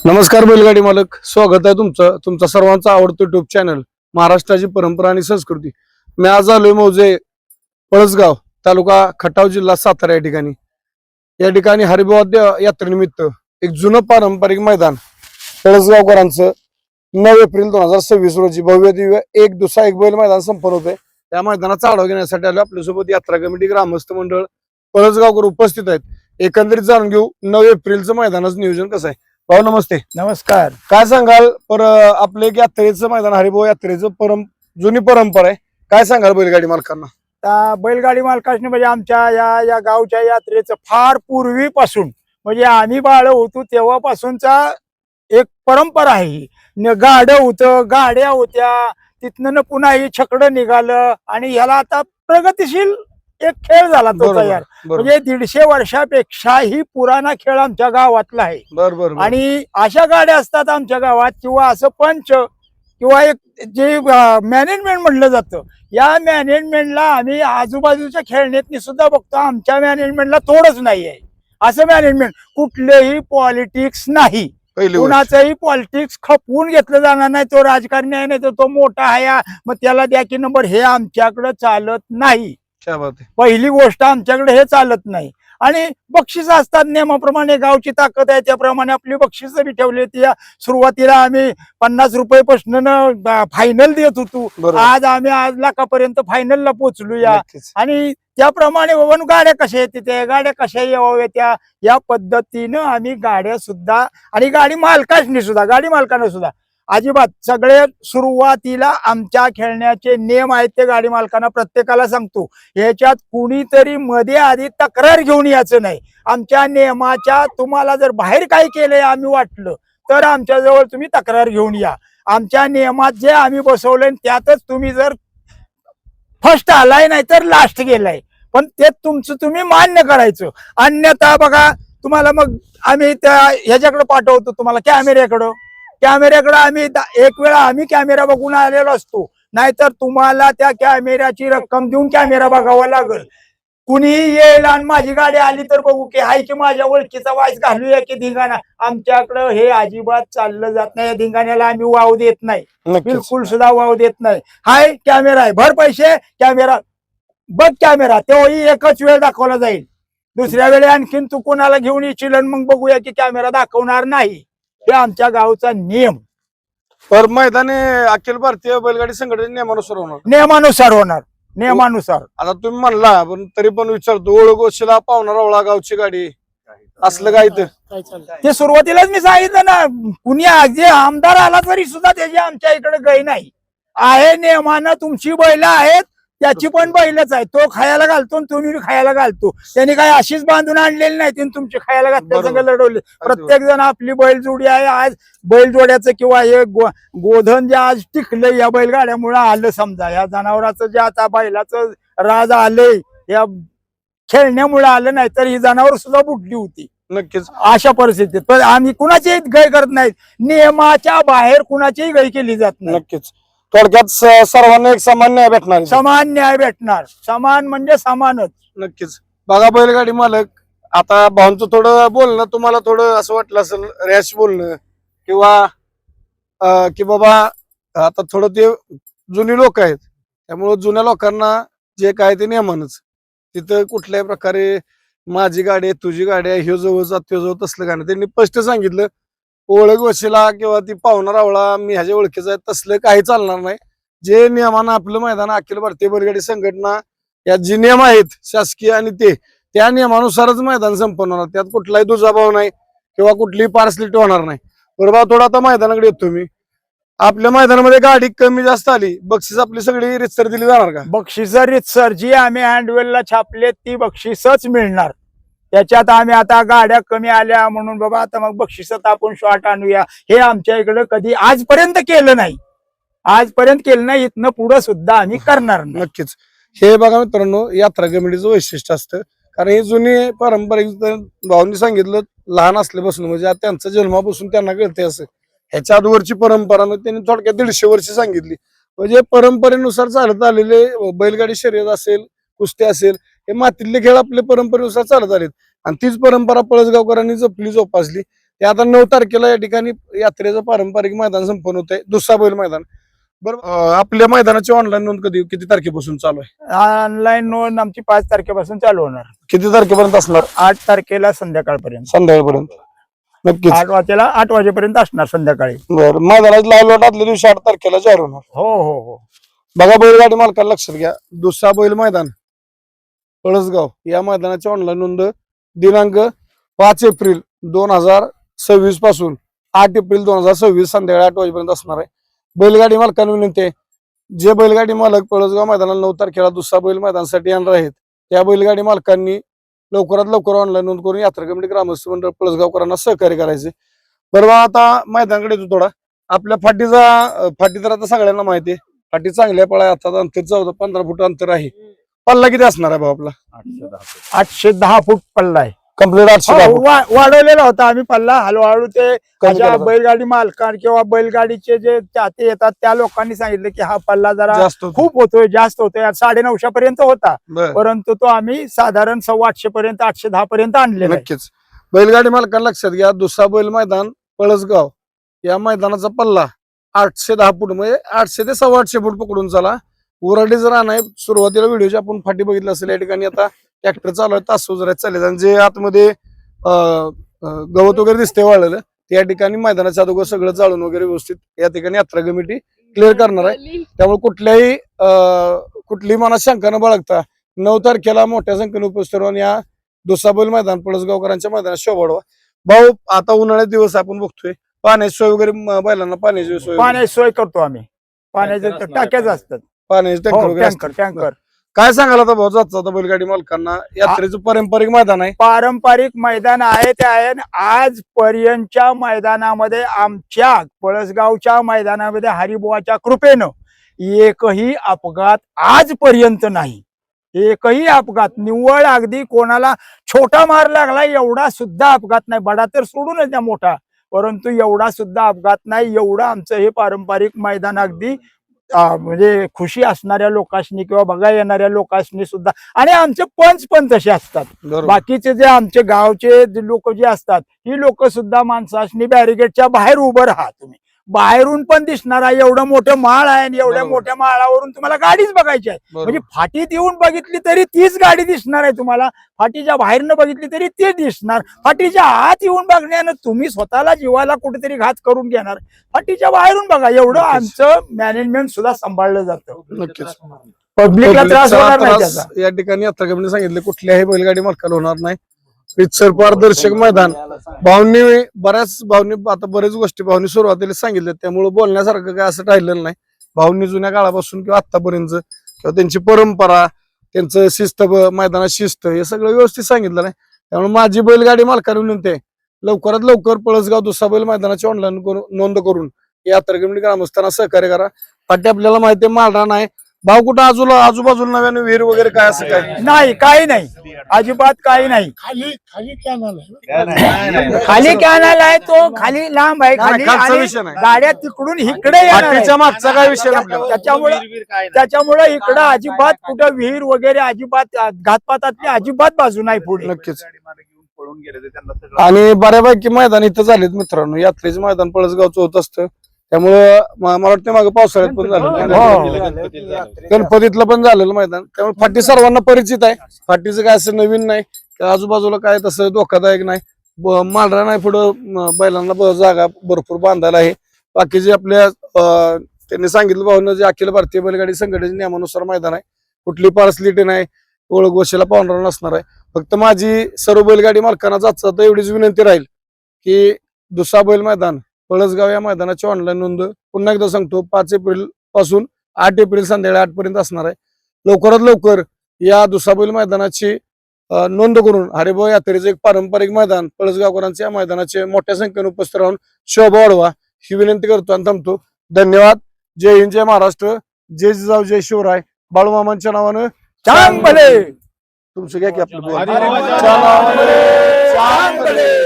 नमस्कार बैलगाडी मालक, स्वागत आहे तुमचा सर्वांचा आवडतो युट्यूब चॅनल महाराष्ट्राची परंपरा आणि संस्कृती। मी आज आलोय मौजे पळसगाव तालुका खटाव जिल्हा सातारा या ठिकाणी हरिभवाद्य यात्रेनिमित्त एक जुनं पारंपरिक मैदान पळसगावकरांचं 9 एप्रिल 2026 रोजी भव्य दिव्य एक दुसरा एक बैल मैदान संपन्न होते। त्या मैदानाचा आढावा घेण्यासाठी आलो आपल्यासोबत यात्रा कमिटी ग्रामस्थ मंडळ पळसगावकर उपस्थित आहेत। एकंदरीत जाणून घेऊ 9 एप्रिलचं मैदानाचं नियोजन कसं आहे। भाऊ नमस्ते। नमस्कार। काय सांगाल आपलं एक यात्रेचं मैदान हरिभाऊ यात्रेचं जुनी परंपरा आहे, काय सांगाल बैलगाडी मालकांना? बैलगाडी मालकांनी म्हणजे आमच्या या गावच्या यात्रेचं फार पूर्वीपासून म्हणजे आम्ही बाळ होतो तेव्हापासूनचा एक परंपरा आहे ही। गाडं होतं, गाड्या होत्या, तिथनं पुन्हा ही छकडं निघालं आणि ह्याला आता प्रगतिशील एक खेळ झाला तो तयार। म्हणजे 150 वर्षापेक्षाही पुराणा खेळ आमच्या गावातला आहे। बरोबर। आणि अशा गाड्या असतात आमच्या गावात किंवा असं पंच किंवा एक जे मॅनेजमेंट म्हटलं जातं, या मॅनेजमेंटला आम्ही आजूबाजूच्या खेळण्यातनी सुद्धा बघतो, आमच्या मॅनेजमेंटला थोडंच नाही आहे असं मॅनेजमेंट। कुठलेही पॉलिटिक्स नाही, कुणाचंही पॉलिटिक्स खपवून घेतलं जाणार नाही। तो राजकारणी आहे नाही तर तो मोठा आहे मग त्याला द्या की नंबर, हे आमच्याकडे चालत नाही। पहिली गोष्ट आमच्याकडे हे चालत नाही। आणि बक्षीस असतात नियमाप्रमाणे, गावची ताकद आहे त्याप्रमाणे आपली बक्षीस बी ठेवली होती। सुरुवातीला आम्ही 50 रुपयेपासून फायनल देत होतो, आज आम्ही लाखापर्यंत फायनलला पोहोचलो। आणि त्याप्रमाणे बाबा गाड्या कशा येते त्या गाड्या कशा याव्या या पद्धतीनं आम्ही गाड्या सुद्धा आणि गाडी मालकांना सुद्धा अजिबात सगळे सुरुवातीला आमच्या खेळण्याचे नियम आहेत ते गाडी मालकांना प्रत्येकाला सांगतो। ह्याच्यात कुणीतरी मध्ये आधी तक्रार घेऊन यायचं नाही। आमच्या नियमाच्या तुम्हाला जर बाहेर काही केलंय आम्ही वाटलं तर आमच्या जवळ तुम्ही तक्रार घेऊन या। आमच्या नियमात जे आम्ही बसवलंय त्यातच तुम्ही जर फर्स्ट आलाय नाही तर लास्ट गेलाय, पण ते तुमचं तुम्ही मान्य करायचं। अन्यथा बघा तुम्हाला मग आम्ही त्या ह्याच्याकडे पाठवतो, तुम्हाला कॅमेऱ्याकडं आम्ही एक वेळा आम्ही कॅमेरा बघून आलेलो असतो, नाहीतर तुम्हाला त्या कॅमेऱ्याची रक्कम देऊन कॅमेरा बघावा लागेल। कुणी येईल आणि माझी गाडी आली तर बघू की हाय की माझ्या ओळखीचा वाईस घालूया की धिंगाणा, आमच्याकडं हे अजिबात चाललं जात नाही। धिंगाण्याला आम्ही वाव देत नाही, बिलकुल सुद्धा वाव देत नाही। हाय कॅमेरा आहे, भर पैसे कॅमेरा बघ, कॅमेरा तेव्हाही एकच वेळ दाखवला जाईल, दुसऱ्या वेळी आणखीन तू कोणाला घेऊन येशील मग बघूया की कॅमेरा दाखवणार नाही। हे आमच्या गावचा नियम। पर मैदान अखिल भारतीय बैलगाडी संघटने नियमानुसार होणार। आता तुम्ही म्हणला पण तरी पण विचारतो, ओळखोशीला पावणार ओळा गावची गाडी असलं काय ते सुरुवातीलाच मी सांगितलं ना, कुणी जे आमदार आला तरी सुद्धा त्याची आमच्या इकडे गै नाही आहे। नियमानं तुमची बैल आहेत, त्याची पण बैलच आहे, तो खायला घालतो तुम्ही खायला घालतो। त्यांनी काय अशीच बांधून आणलेली नाही, तुमची खायला घातल्या सगळं लढवले। प्रत्येक जण आपली बैलजोडी आहे। आज बैलजोड्याचं किंवा हे गोधन जे आज टिकलं या बैलगाड्यामुळे आलं, समजा या जनावराचं जे आता बैलाचं राज आलंय या खेळण्यामुळे आलं, नाही तर ही जनावर सुद्धा बुडली होती। नक्कीच अशा परिस्थितीत पण आम्ही कुणाचीही गय करत नाहीत, नियमाच्या बाहेर कुणाचीही गय केली जात नाही। नक्कीच थोडक्यात सर्वांना एक समान न्याय भेटणार, समान न्याय भेटणार, समान म्हणजे समानच। नक्कीच। बघा बैलगाडी मालक, आता भाऊंचं थोडं बोलणं तुम्हाला थोडं असं वाटलं असेल रॅश बोलणं किंवा की बाबा आता थोडं ते जुनी लोक आहेत त्यामुळे जुन्या लोकांना जे काय ते नियमानच, तिथं कुठल्याही प्रकारे माझी गाडी आहे तुझी गाडी आहे ह्यो जवळ जातो जवळ तसलं गाणं त्यांनी स्पष्ट सांगितलं। ओळख वशिला किंवा ती पाहुणा रावळा मी ह्याच्या ओळखीचा आहे तसलं काही चालणार नाही। जे नियमानं आपलं मैदान अखिल भारतीय बैलगाडी संघटना या जे नियम आहेत शासकीय आणि त्या नियमानुसारच मैदान संपन्न होणार, त्यात कुठलाही दुजाभाव नाही किंवा कुठलीही पार्सलिटी होणार नाही। बरोबर। थोडा आता मैदानाकडे येतो मी, आपल्या मैदानामध्ये गाडी कमी जास्त आली बक्षीस आपली सगळी रितसर दिली जाणार का? बक्षीस रितसर जी आम्ही हँडवेलला छापले ती बक्षीसच मिळणार। त्याच्यात आम्ही आता गाड्या कमी आल्या म्हणून बाबा आता मग बक्षिसात आपण शॉट आणूया, हे आमच्या इकडे कधी आजपर्यंत केलं नाही, इथनं पुढे सुद्धा आम्ही करणार नाही। नक्कीच। हे बघा मित्रांनो, यात्रा कमिटीचं वैशिष्ट्य असतं, कारण हे जुनी पारंपरिक भाऊंनी सांगितलं लहान असल्यापासून म्हणजे त्यांचा जन्मापासून त्यांना कळते असं, ह्याच्या आधीवरची परंपरा त्यांनी थोडक्यात 150 वर्ष सांगितली। म्हणजे परंपरेनुसार चालत आलेले बैलगाडी शर्यत असेल, कुस्ती असेल, हे मातीतले खेळ आपले परंपरेनुसार चालत आलेत आणि तीच परंपरा पळसगावकरांनी जपली जोपासली। ते आता 9 तारखेला या ठिकाणी यात्रेचं पारंपरिक मैदान संपन्न होत आहे, दुसरा बैल मैदान. बरोबर, आपल्या मैदानाची ऑनलाईन नोंद किती तारखेपासून चालू आहे? ऑनलाईन नोंद आमची 5 तारखेपासून चालू होणार. किती तारखेपर्यंत असणार? 8 तारखेला संध्याकाळपर्यंत. संध्याकाळपर्यंत नक्कीच. 8 वाजेपर्यंत असणार संध्याकाळी. बरं, मैदानाची लाईव्ह लॉट आदल्या दिवशी 8 तारखेला जाहीर होणार. हो हो हो. बघा बैलगाडी मालकाला लक्षात घ्या, दुसरा बैल मैदान पळसगाव या मैदानाची ऑनलाईन नोंद दिनांक 5 एप्रिल 2026 पासून 8 एप्रिल 2026 संध्याकाळी 8 वाजेपर्यंत असणार आहे. बैलगाडी मालकांना विनंती आहे, जे बैलगाडी मालक पळसगाव मैदानाला 9 तारखेला दुसरा बैल मैदानासाठी येणार आहेत त्या बैलगाडी मालकांनी लवकरात लवकर ऑनलाईन नोंद करून यात्रा कमिटी ग्रामस्थ मंडळ पळसगावकरांना सहकार्य करायचे. बरोबर, आता मैदानाकडे येतो थोडा. आपल्या फाटी तर आता सगळ्यांना माहिती आहे, फाटी चांगल्या पळा, आता अंतर 14-15 फूट अंतर आहे. पल्ला किती असणार आहे भाऊ आपला? 810 फूट पल्ला आहे. कम्प्लीट 810 फूट. वाढवलेला होता आम्ही पल्ला, हळूहळू ते कमी अशा करायचा. बैलगाडी मालकां किंवा बैलगाडीचे जे चाहते येतात त्या लोकांनी सांगितलं की हा पल्ला जरा जास्त होतं. खूप होतोय, जास्त होतोय. 950 पर्यंत होता, बरं. परंतु तो आम्ही साधारण 850 पर्यंत 810 पर्यंत आणलेला आहे. नक्कीच. बैलगाडी मालकांना लक्षात घ्या, दुसरा बैल मैदान पळसगाव या मैदानाचा पल्ला 810 फूट, म्हणजे 800 ते 850 फूट पकडून चला. उराडीच रान आहे. सुरुवातीला व्हिडिओची आपण फाटी बघितली असेल, या ठिकाणी आता ट्रॅक्टर चालू आहे, तास उजरायला चालले, आणि जे आतमध्ये गवत वगैरे दिसते वाळलेलं, त्या ठिकाणी मैदानाच्या अगोदर सगळं जाळून वगैरे व्यवस्थित या ठिकाणी यात्रा कमिटी क्लिअर करणार आहे. त्यामुळे कुठलीही मनात शंका न बाळगता 9 तारखेला मोठ्या संख्येने उपस्थित राहून या दुसरा बैल मैदान पळसगावकरांच्या मैदानात शोभा वाढवा. भाऊ, आता उन्हाळ्यात दिवस आपण बघतोय, पाण्याची सोय वगैरे बैलांना पाण्याची सोय पाण्याची सोय करतो आम्ही. पाण्याच्या टाक्याच असतात, पाण्याचे टँकर वगैरे असतात. टँकर. काय सांगाल आता भाऊ, जाता बैलगाडी मालकांना? यात्रेचं पारंपरिक मैदान आहे, पारंपरिक मैदान आहे ते आहे. आजपर्यंतच्या मैदानामध्ये, आमच्या पळसगावच्या मैदानामध्ये हरिबुवाच्या कृपेनं एकही अपघात आजपर्यंत नाही. एकही अपघात, निव्वळ अगदी कोणाला छोटा मार लागला एवढा सुद्धा अपघात नाही. बडा तर सोडूनच द्या मोठा, परंतु एवढा सुद्धा अपघात नाही. एवढं आमचं हे पारंपरिक मैदान अगदी म्हणजे खुशी असणाऱ्या लोकांनी किंवा बघा येणाऱ्या लोकांनी सुद्धा, आणि आमचे पंच पण तसे असतात. बरोबर. बाकीचे जे आमचे गावचे लोक जे असतात, ही लोक सुद्धा माणसांनी बॅरिगेडच्या बाहेर उभं राहा, तुम्ही बाहेरून पण दिसणार आहे. एवढं मोठं माळ आहे आणि एवढ्या बरोबर. मोठ्या माळावरून तुम्हाला गाडीच बघायची आहे. बरोबर. म्हणजे फाटीत येऊन बघितली तरी तीच गाडी दिसणार आहे तुम्हाला, फाटीच्या बाहेरनं बघितली तरी ते दिसणार. फाटीच्या आत येऊन बघण्यानं तुम्ही स्वतःला जीवाला कुठेतरी घात करून घेणार. फाटीच्या बाहेरून बघा, एवढं नक्कीच. आमचं मॅनेजमेंट सुद्धा सांभाळलं जातं. नक्कीच. पब्लिकला त्रास पब्लिकचा होणार नाही त्रास त्याचा. या ठिकाणी यात्रा कमिटीने सांगितले कुठल्याही बैलगाडी मालकाला होणार नाही. रितसर पारदर्शक मैदान. भाऊंनी आता बरेच गोष्टी भाऊंनी सुरुवातीला सांगितल्या, त्यामुळे बोलण्यासारखं काय असं राहिलेलं नाही. भाऊंनी जुन्या काळापासून किंवा आतापर्यंत किंवा त्यांची परंपरा, त्यांचं शिस्त, मैदानात शिस्त, हे सगळं व्यवस्थित सांगितलं नाही. त्यामुळे माझी बैलगाडी मालकांना विनंती आहे, लवकरात लवकर पळसगाव दुसरा बैल मैदानाची ऑनलाईन नोंद करून यात्रा कमिटी ग्रामस्थांना सहकार्य करा. पाठी आपल्याला माहिती आहे मालरान आहे. भाऊ, कुठं आजूबाजूला नव्याने विहीर वगैरे काय असं काय नाही, काही नाही, अजिबात काही नाही. खाली कॅनल खाली कॅनल आहे, तो खाली लांब आहे, नाही, खाली, खालचा आणि विषय नाही. गाड्या तिकडून इकडे येणार आहेत. पाठीच्या मागचा काय विषय नाही आपल्याला. त्याच्यामुळे इकडं अजिबात कुठं विहीर वगैरे अजिबात घातपातातली अजिबात बाजू नाही पुढे. नक्कीच. आणि बऱ्यापैकी मैदान इथं झालेत मित्रांनो. यात्रेचं मैदान पळसगावचं होत असतं, त्यामुळं मला वाटतं मागे पावसाळ्यात पण झालं, गणपतीतलं पण झालेलं मैदान. त्यामुळे फाटी सर्वांना परिचित आहे. फाटीचं काय असं नवीन नाही, आजूबाजूला काय तसं धोकादायक नाही. मांढरा नाही, पुढं बैलांना जागा भरपूर बांधायला आहे. बाकीचे आपल्या त्यांनी सांगितलं भाऊनं, जे अखिल भारतीय बैलगाडी संघटनेच्या नियमानुसार मैदान आहे. कुठली पार्सलिटी नाही, ओळख गोष्टीला पाहुणा नसणार आहे. फक्त माझी सर्व बैलगाडी मालकांना जात एवढीच विनंती राहील की दुसरा बैल मैदान पळसगाव या मैदानाची ऑनलाईन नोंद पुन्हा एकदा सांगतो 5 एप्रिल पासून 8 एप्रिल संध्याकाळी 8 पर्यंत असणार आहे. लवकरात लवकर या दुसरा बैल मैदानाची नोंद करून हरिभाऊ यात्रेचं एक पारंपरिक मैदान पळसगावकरांचे या मैदानाचे मोठ्या संख्येने उपस्थित राहून शोभा वाढवा ही विनंती करतो आणि थांबतो. धन्यवाद. जय हिंद, जय महाराष्ट्र, जय जिजाऊ, जय शिवराय. बाळूमामांच्या नावानं चांगले तुमचं घ्या की आपलं बोल. चांगले.